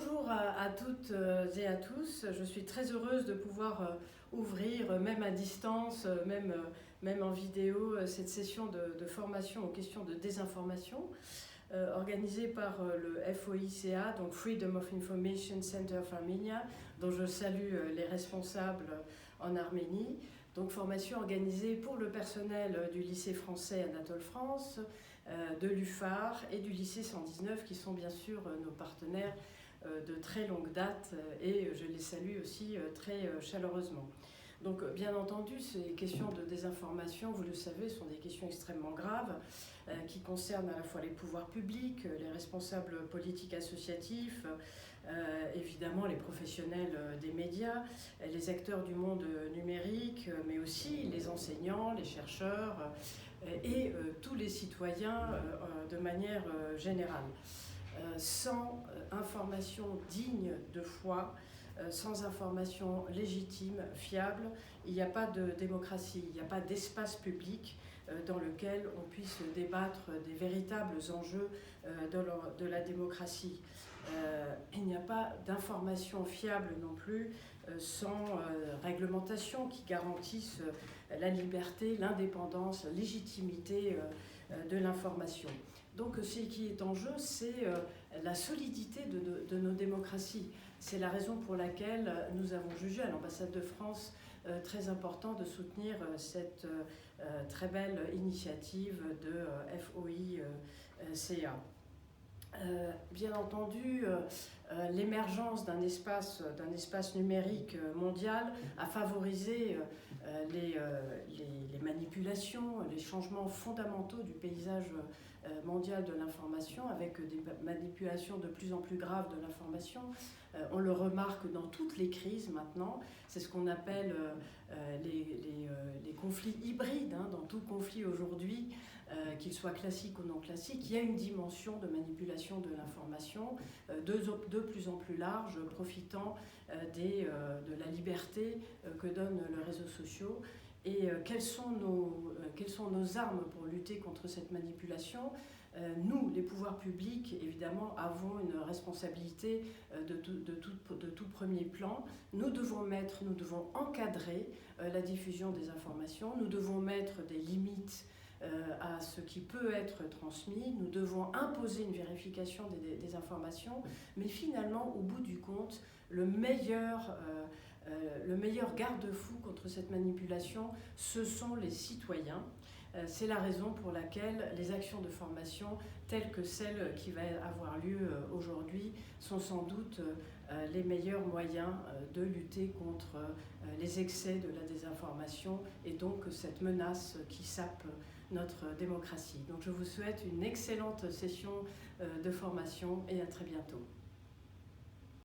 Bonjour à toutes et à tous. Je suis très heureuse de pouvoir ouvrir, même à distance, même en vidéo, cette session de formation aux questions de désinformation organisée par le FOICA, donc Freedom of Information Center for Armenia, dont je salue les responsables en Arménie. Donc formation organisée pour le personnel du lycée français Anatole France, de l'UFAR et du lycée 119, qui sont bien sûr nos partenaires de très longue date, et je les salue aussi très chaleureusement. Donc bien entendu, ces questions de désinformation, vous le savez, sont des questions extrêmement graves qui concernent à la fois les pouvoirs publics, les responsables politiques associatifs, évidemment les professionnels des médias, les acteurs du monde numérique, mais aussi les enseignants, les chercheurs et tous les citoyens de manière générale. Sans information digne de foi, sans information légitime, fiable, il n'y a pas de démocratie, il n'y a pas d'espace public dans lequel on puisse débattre des véritables enjeux de la démocratie. Il n'y a pas d'information fiable non plus sans réglementation qui garantisse la liberté, l'indépendance, la légitimité de l'information. Donc ce qui est en jeu, c'est la solidité de nos démocraties. C'est la raison pour laquelle nous avons jugé à l'ambassade de France très important de soutenir cette très belle initiative de FOICA. Bien entendu, l'émergence d'un espace numérique mondial a favorisé les manipulations, les changements fondamentaux du paysage mondial de l'information, avec des manipulations de plus en plus graves de l'information. On le remarque dans toutes les crises maintenant. C'est ce qu'on appelle les conflits hybrides. Dans tout conflit aujourd'hui, qu'il soit classique ou non classique, il y a une dimension de manipulation de l'information de plus en plus large, profitant de la liberté que donnent les réseaux sociaux. Et quelles sont nos armes pour lutter contre cette manipulation ? Nous, les pouvoirs publics, évidemment, avons une responsabilité de tout premier plan. Nous devons encadrer la diffusion des informations, nous devons mettre des limites à ce qui peut être transmis, nous devons imposer une vérification des informations, mais finalement, au bout du compte, le meilleur garde-fou contre cette manipulation, ce sont les citoyens. C'est la raison pour laquelle les actions de formation telles que celle qui va avoir lieu aujourd'hui sont sans doute les meilleurs moyens de lutter contre les excès de la désinformation et donc cette menace qui sape notre démocratie. Donc je vous souhaite une excellente session de formation et à très bientôt.